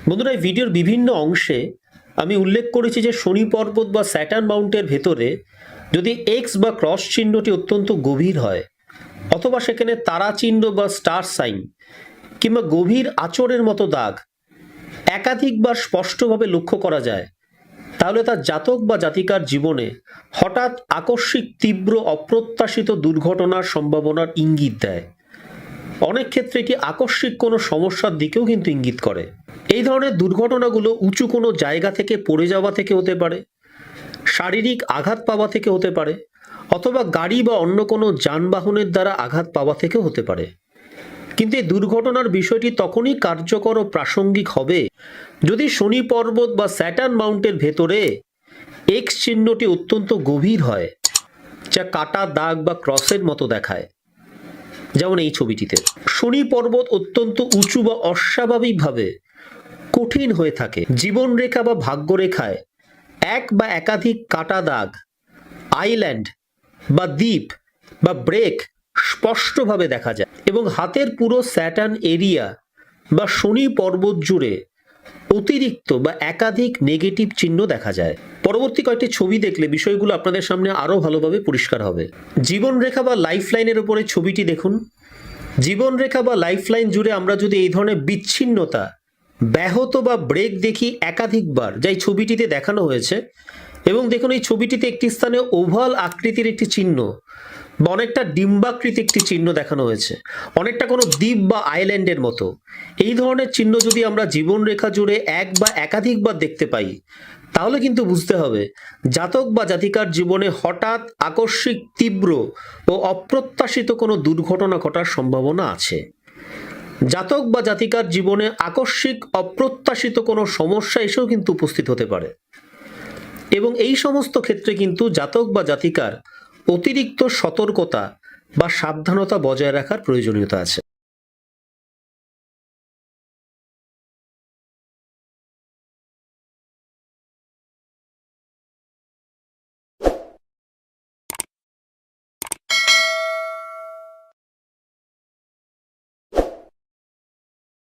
বন্ধুরা, এই ভিডিওর বিভিন্ন অংশে আমি উল্লেখ করেছি যে শনি পর্বত বা স্যাটার্ন মাউন্টের ভেতরে যদি এক্স বা ক্রস চিহ্নটি অত্যন্ত গভীর হয়, অথবা সেখানে তারা চিহ্ন বা স্টার সাইন কিংবা গভীর আঁচড়ের মতো দাগ একাধিকবার স্পষ্টভাবে লক্ষ্য করা যায়, তাহলে তার জাতক বা জাতিকার জীবনে হঠাৎ আকস্মিক তীব্র অপ্রত্যাশিত দুর্ঘটনার সম্ভাবনার ইঙ্গিত দেয়। অনেক ক্ষেত্রে এটি আকস্মিক কোনো সমস্যার দিকেও কিন্তু ইঙ্গিত করে। এই ধরনের দুর্ঘটনাগুলো উঁচু কোনো জায়গা থেকে পড়ে যাওয়া থেকে হতে পারে, শারীরিক আঘাত পাওয়া থেকে হতে পারে, অথবা গাড়ি বা অন্য কোনো যানবাহনের দ্বারা আঘাত পাওয়া থেকেও হতে পারে। কিন্তু এই দুর্ঘটনার বিষয়টি তখনই কার্যকর ও প্রাসঙ্গিক হবে যদি শনি পর্বত বা স্যাটার্ন মাউন্টের ভেতরে এক্স চিহ্নটি অত্যন্ত গভীর হয়, যা কাটা দাগ বা ক্রসের মতো দেখায়। যেমন এই ছবিটিতে শনি পর্বত অত্যন্ত উঁচু বা অস্বাভাবিকভাবে কঠিন হয়ে থাকে। জীবনরেখা বা ভাগ্যরেখায় এক বা একাধিক কাটা দাগ, আইল্যান্ড বা দ্বীপ বা ব্রেক স্পষ্টভাবে দেখা যায়, এবং হাতের পুরো স্যাটার্ন এরিয়া বা শনি পর্বত জুড়ে অতিরিক্ত বা একাধিক নেগেটিভ চিহ্ন দেখা যায়। পরবর্তী কয়েকটি ছবি দেখলে বিষয়গুলো আপনাদের সামনে আরও ভালোভাবে পরিষ্কার হবে। জীবনরেখা বা লাইফ লাইনের উপরে ছবিটি দেখুন। জীবনরেখা বা লাইফ লাইন জুড়ে আমরা যদি এই ধরনের বিচ্ছিন্নতা, ব্যাহত বা ব্রেক দেখি একাধিকবার, যা এই ছবিটিতে দেখানো হয়েছে, এবং দেখুন এই ছবিটিতে একটি স্থানে ওভাল আকৃতির একটি চিহ্ন বা অনেকটা ডিম্বাকৃতি একটি চিহ্ন দেখানো হয়েছে, অনেকটা কোনো দ্বীপ বা আইল্যান্ডের মতো। এই ধরনের চিহ্ন যদি আমরা জীবনরেখা জুড়ে এক বা একাধিকবার দেখতে পাই, তাহলে কিন্তু বুঝতে হবে জাতক বা জাতিকার জীবনে হঠাৎ আকস্মিক তীব্র ও অপ্রত্যাশিত কোনো দুর্ঘটনা ঘটার সম্ভাবনা আছে। জাতক বা জাতিকার জীবনে আকস্মিক অপ্রত্যাশিত কোনো সমস্যা এসেও কিন্তু উপস্থিত হতে পারে, এবং এই সমস্ত ক্ষেত্রে কিন্তু জাতক বা জাতিকার অতিরিক্ত সতর্কতা বা সাবধানতা বজায় রাখার প্রয়োজনীয়তা আছে।